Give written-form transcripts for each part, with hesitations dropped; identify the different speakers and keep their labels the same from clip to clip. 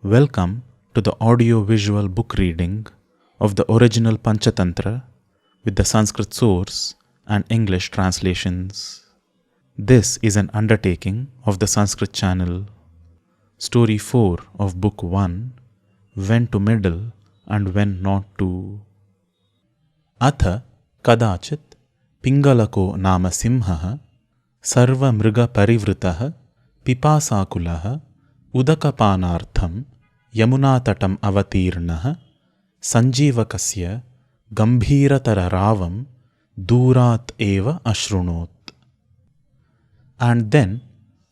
Speaker 1: Welcome to the audio-visual book reading of the original Panchatantra with the Sanskrit source and English translations. This is an undertaking of the Sanskrit channel. Story 4 of Book 1, When to Meddle and When Not to. Atha kadachit Pingalako nama simhaha sarva mriga parivritah pipasakulah udakapanartham yamunatatam avatirnah sanjeevakasya gambhiratara ravam durat eva ashrunot. And then,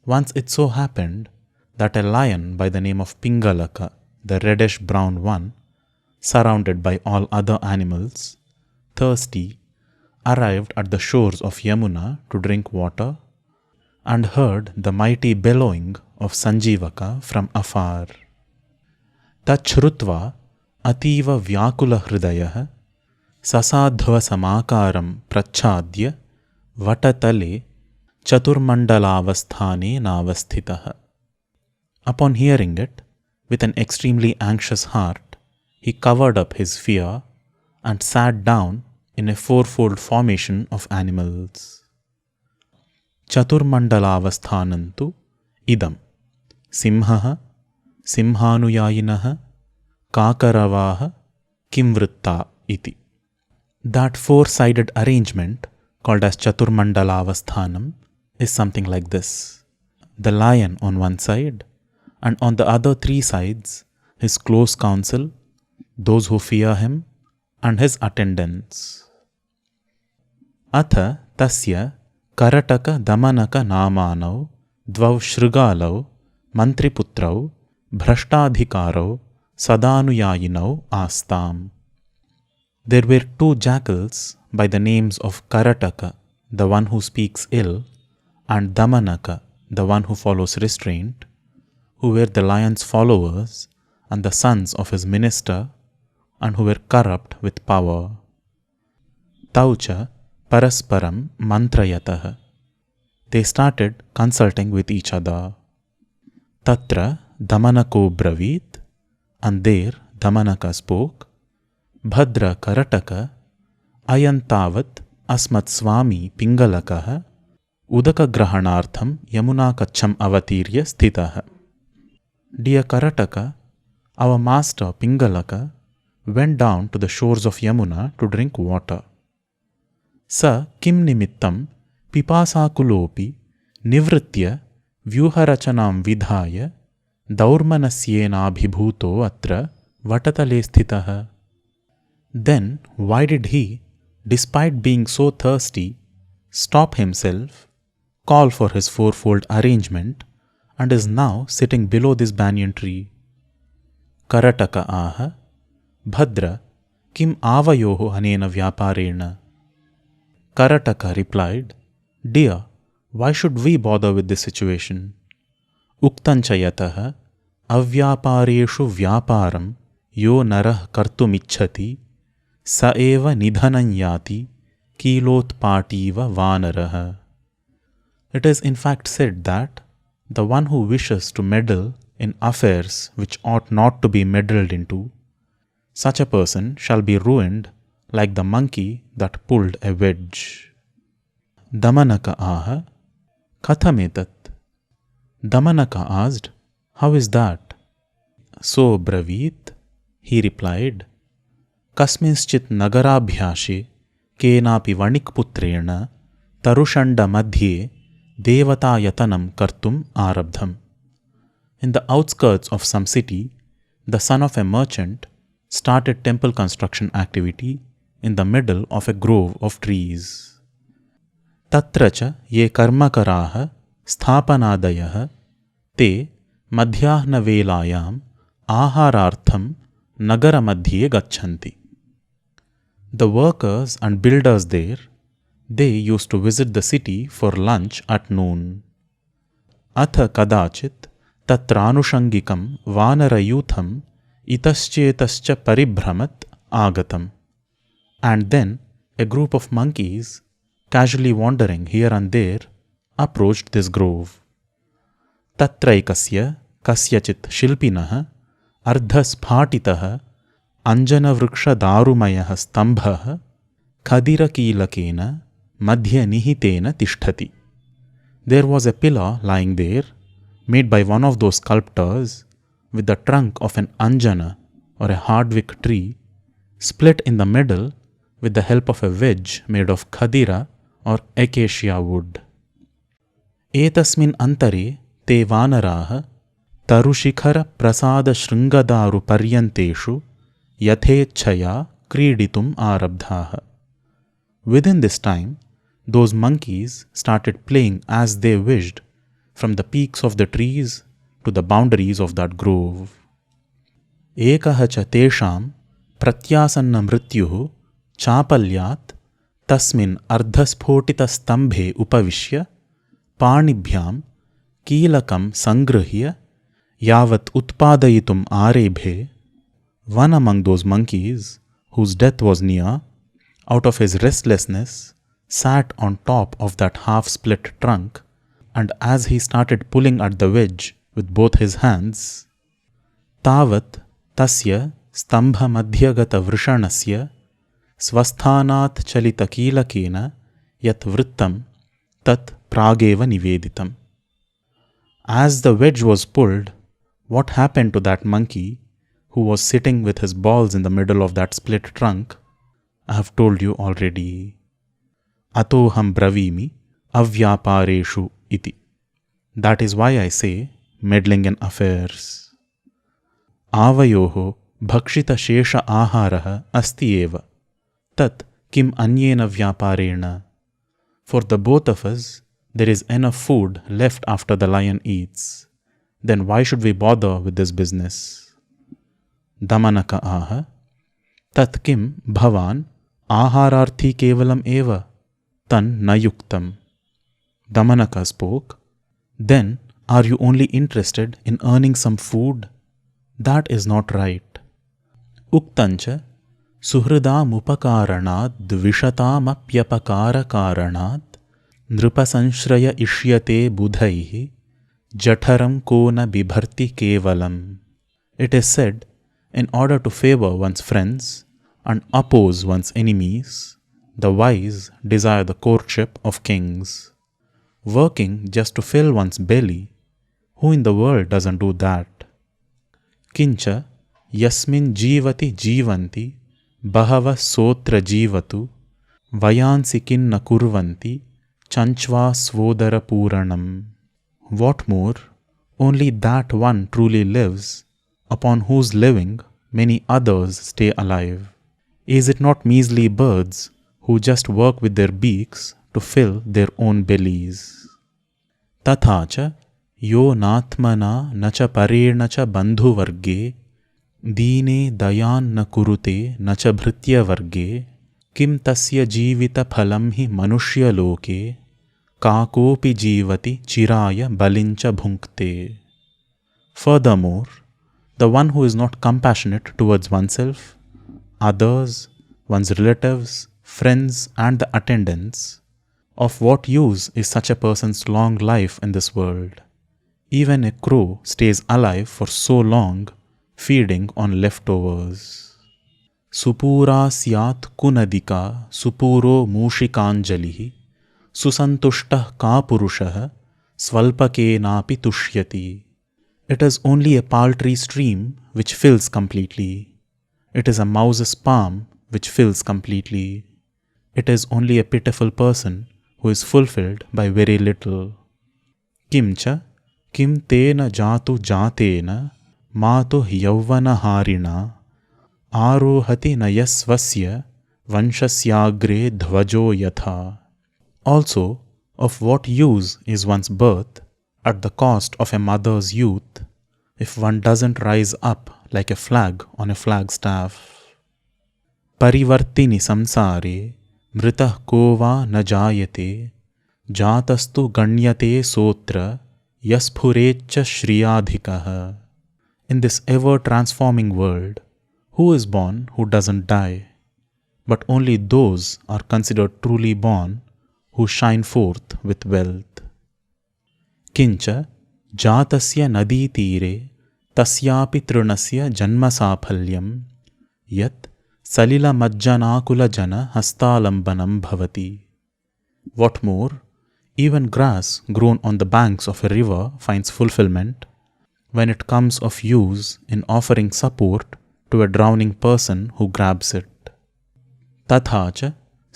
Speaker 1: once it so happened that a lion by the name of Pingalaka, the reddish-brown one, surrounded by all other animals, thirsty, arrived at the shores of Yamuna to drink water, and heard the mighty bellowing of Sanjeevaka from afar. Tachrutva ativa vyakula hridayah sasadhva samakaram prachadya vatatale chaturmandalavasthane navasthitah. Upon hearing it, with an extremely anxious heart, he covered up his fear and sat down in a fourfold formation of animals. Chaturmandalavasthanantu idam simhaha simhanuyayinah kakaravaha kimvritta iti. That four-sided arrangement, called as Chaturmandalavasthanam, is something like this. The lion on one side, and on the other three sides, his close counsel, those who fear him, and his attendants. Atha tasya karataka damanaka namanau dvau shrigalau mantriputrau bhrashtadhikarau sadanuyayinau astam. There were two jackals by the names of Karataka, the one who speaks ill, and Damanaka, the one who follows restraint, who were the lion's followers and the sons of his minister, and who were corrupt with power. Taucha parasparam mantrayatah. They started consulting with each other. Tatra Damanako bravit, and there Damanaka spoke, Bhadra Karataka ayantavat asmat swami Pingalakah udaka grahanartham yamuna kacham avatirya sthitah. Dear Karataka, our master Pingalaka went down to the shores of Yamuna to drink water. Sa kim nimittam pipasakulopi nivritya vyuharachanam vidhaya daurmanasyenabhibhuto atra vatatale sthitah. Then why did he, despite being so thirsty, stop himself, call for his fourfold arrangement, and is now sitting below this banyan tree? Karataka aha Bhadra kim avayoho anena vyaparena. Karataka replied, Dear, why should we bother with this situation? Uktanchayataha avyapareshu vyaparam yo narah kartumichhati sa eva nidhananyati kilotpativa vanaraha. It is in fact said that the one who wishes to meddle in affairs which ought not to be meddled into, such a person shall be ruined like the monkey that pulled a wedge. Damanaka aha kathametat. Damanaka asked, How is that? So bravit, he replied, Kasminschit nagarabhyashe kenapi vanikputrena tarushanda madhye devata yatanam kartum arabdham. In the outskirts of some city, the son of a merchant started temple construction activity in the middle of a grove of trees. Tatracha ye karmakaraha sthapanadayah te madhyahna velayam aharartham nagara madhye gachanti. The workers and builders there, they used to visit the city for lunch at noon. Atha kadachit tatranushangikam vanarayutham itaschetascha paribhramat agatam. And then a group of monkeys, casually wandering here and there, approached this grove. Tatraikasya kasyachit shilpinah अर्धस्फाटितः अञ्जनवृक्षदारुमयः स्तम्भः खदिरकीलकेन मध्ये निहितेन तिष्ठति. There was a pillar lying there, made by one of those sculptors, with the trunk of an anjana or a hardwick tree, split in the middle with the help of a wedge made of khadira or acacia wood. Etasmin antare te vanaraah tarushikara prasada shringadaru paryanteshu yathechaya kriditum arabdhaah. Within this time, those monkeys started playing as they wished from the peaks of the trees to the boundaries of that grove. Ekah cha tesham pratyasanna mrityuh chapalyat tasmin ardhaspotita stambhe upavishya panibhyam कीलकं संगृह्य यावत् उत्पादयितुम् आरेभे. One among those monkeys, whose death was near, out of his restlessness, sat on top of that half-split trunk, and as he started pulling at the wedge with both his hands, tavat tasya stambha madhyagata vrishanasya swasthanat chalita kilakena yat vrittam tat prageva niveditam. As the wedge was pulled, what happened to that monkey who was sitting with his balls in the middle of that split trunk, I have told you already. Atoham bravimi avyapareshu iti. That is why I say meddling in affairs. Avayoho bhakshita shesha aharaha asti eva. Tat kim anyena vyaparena. For the both of us, there is enough food left after the lion eats. Then why should we bother with this business? Damanaka aha. Tat kim bhavan ahararthi kevalam eva. Tan nayuktam. Damanaka spoke. Then are you only interested in earning some food? That is not right. Uktancha suhridam upakaranad dvishatam apyapakara karanad nrupasanshraya ishyate budhaihi jatharam kona bibharti kevalam. It is said, in order to favor one's friends and oppose one's enemies, the wise desire the courtship of kings. Working just to fill one's belly, who in the world doesn't do that? Kincha yasmin jivati jivanti bahava sotra jivatu vayansi kinna kurvanti chanchva svodara puranam. What more, only that one truly lives, upon whose living many others stay alive. Is it not measly birds who just work with their beaks to fill their own bellies? Tathacha yo natmana nacha parena cha bandhu varge dine dayan na kurute nacha bhritya varge kim tasya jivita phalam hi manushya loke kakopi jivati chiraya balincha bhunkte. Furthermore, the one who is not compassionate towards oneself, others, one's relatives, friends and the attendants, of what use is such a person's long life in this world? Even a crow stays alive for so long, feeding on leftovers. Supura syat kunadika supuro mushikanjalihi susantushtah ka purushah svalpakenapi tushyati. It is only a paltry stream which fills completely. It is a mouse's palm which fills completely. It is only a pitiful person who is fulfilled by very little. Kimcha kim tena jatu jatena mato yavvana harina arohati nayasvasya vanshasyaagre dhvajo yatha. Also, of what use is one's birth at the cost of a mother's youth if one doesn't rise up like a flag on a flagstaff? Parivartini samsare mritah kova na jayate jatastu ganyate sotra yasphurecha shriyadhikah. In this ever-transforming world, who is born who doesn't die? But only those are considered truly born who shine forth with wealth. Kincha jatasya nadi tire तस्यापि तृणस्य जन्मसाफल्यं यत् सलिलमज्जनाकुलजनहस्तालम्बनं भवति. What more, even grass grown on the banks of a river finds fulfillment when it comes of use in offering support to a drowning person who grabs it. तथा च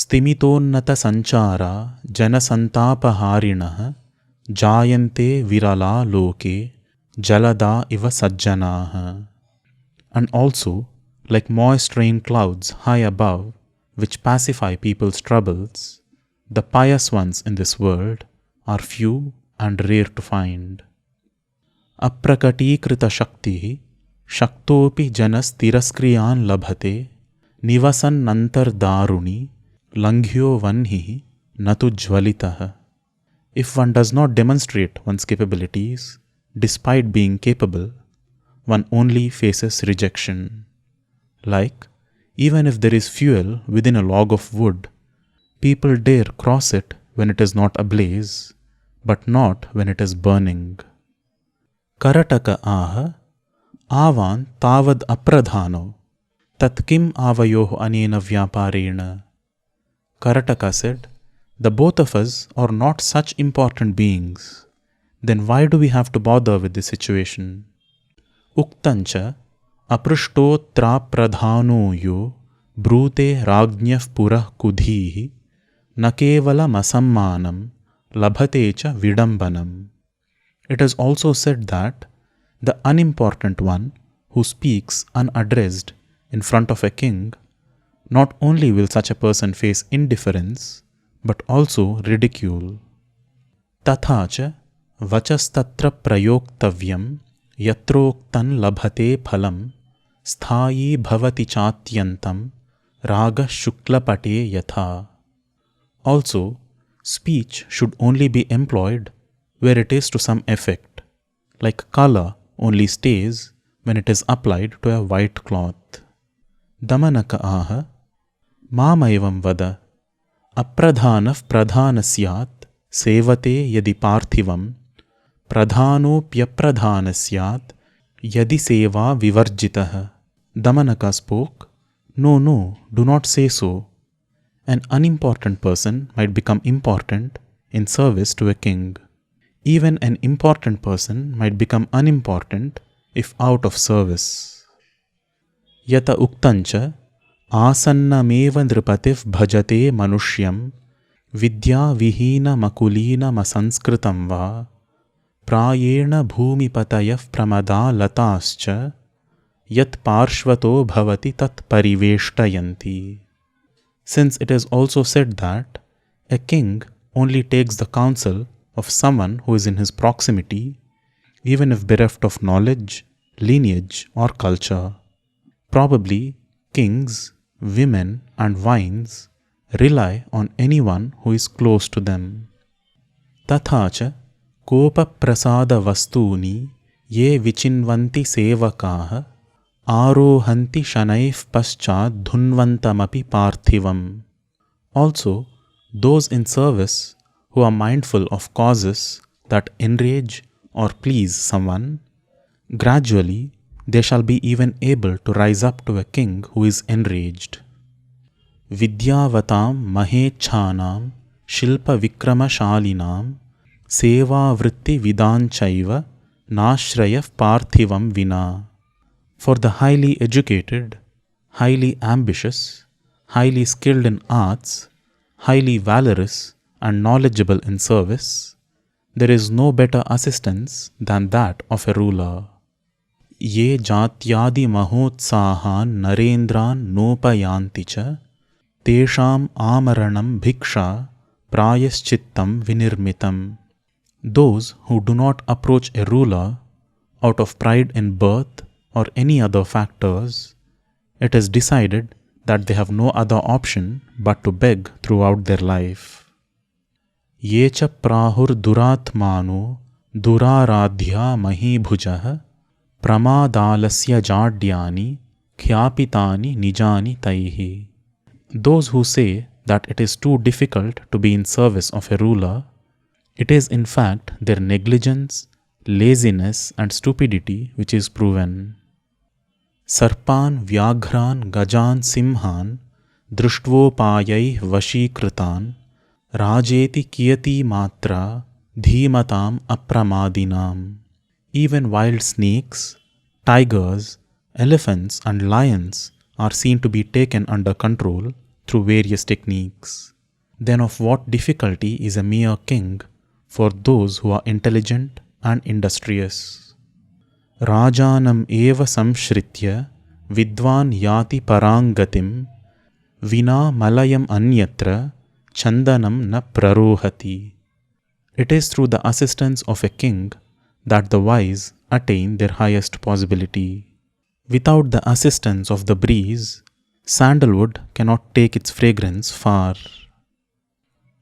Speaker 1: स्तिमितोन्नतसञ्चारा जनसन्तापहारिणः जायन्ते विरला लोके jalada iva sajjanaah. And also, like moist rain clouds high above, which pacify people's troubles, the pious ones in this world are few and rare to find. Aprakatīkrita shaktihi shaktopi janas tiraskriyan labhate nivasannantar daruni langhyo vanhihi natu jwalitah. If one does not demonstrate one's capabilities, despite being capable, one only faces rejection. Like, even if there is fuel within a log of wood, people dare cross it when it is not ablaze, but not when it is burning. Karataka aha avan tavad apradhano tatkim avayoh anena vyaparena. Karataka said, the both of us are not such important beings. Then why do we have to bother with this situation? Uktancha aprishtotra pradhano yo brute rajnyah purah kudhihi nakevala masammanam labhate cha vidambanam. It is also said that the unimportant one who speaks unaddressed in front of a king, not only will such a person face indifference, but also ridicule. Tatha cha vachastatra prayoktavayam yatroktan labhate phalam sthayi bhavati chatyantam raga shuklapate yatha. Also, speech should only be employed where it is to some effect, like color only stays when it is applied to a white cloth. Damanaka aha mamaevam vada apradhanah pradhanasyat sevate yadi parthivam pradhanopyapradhanasyat yadi seva vivarjitah. Damanaka spoke, No, do not say so. An unimportant person might become important in service to a king. Even an important person might become unimportant if out of service. Yata uktancha asannameva nripativ bhajate manushyam vidya vihina makulina masanskritam va prayena bhumipatayah pramada latascha yat parshvato bhavati tat pariveshtayanti. Since it is also said that a king only takes the counsel of someone who is in his proximity, even if bereft of knowledge, lineage, or culture. Probably kings, women, and vines rely on anyone who is close to them. Tatha cha kopa prasada vastuni ye vichinvanti sevakaah arohanti shanaif paschad dhunvantamapi parthivam. Also, those in service who are mindful of causes that enrage or please someone, gradually they shall be even able to rise up to a king who is enraged. Vidyavatam mahechanam shilpa vikramashalinam seva vritti vidanchaiva nashrayah parthivam vina. For the highly educated, highly ambitious, highly skilled in arts, highly valorous, and knowledgeable in service, there is no better assistance than that of a ruler. Ye jatyadi mahotsahan narendran nopayanti cha tesham amaranam bhiksha prayaschittam vinirmitam. Those who do not approach a ruler out of pride in birth or any other factors, it is decided that they have no other option but to beg throughout their life. Yecha prahur duratmano duraradhya mahibhujah pramadalasya jadyani khyapitani nijani taihi. Those who say that it is too difficult to be in service of a ruler, it is in fact their negligence, laziness and stupidity which is proven. Sarpan Vyagran Gajan Simhan Drushtvopayaih Vashikritan Rajeti Kiyati Matra Dhimatam Apramadinam. Even wild snakes, tigers, elephants, and lions are seen to be taken under control through various techniques. Then of what difficulty is a mere king for those who are intelligent and industrious? Rajanam eva samshritya vidvan yati parangatim vina malayam anyatra chandanam na prarohati. It is through the assistance of a king that the wise attain their highest possibility. Without the assistance of the breeze, sandalwood cannot take its fragrance far.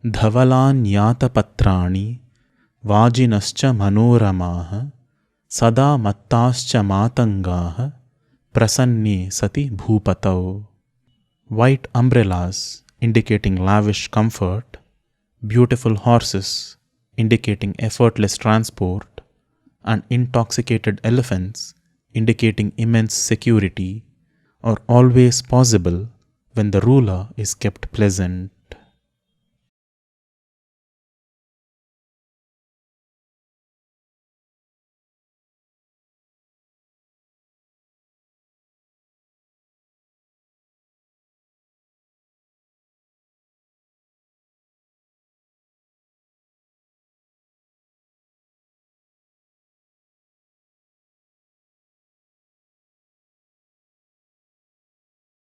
Speaker 1: Dhavalanyata patrani vajinascha manoramaha sada mattascha matangaha prasanne sati bhupatau. White umbrellas indicating lavish comfort, beautiful horses indicating effortless transport, and intoxicated elephants indicating immense security are always possible when the ruler is kept pleasant.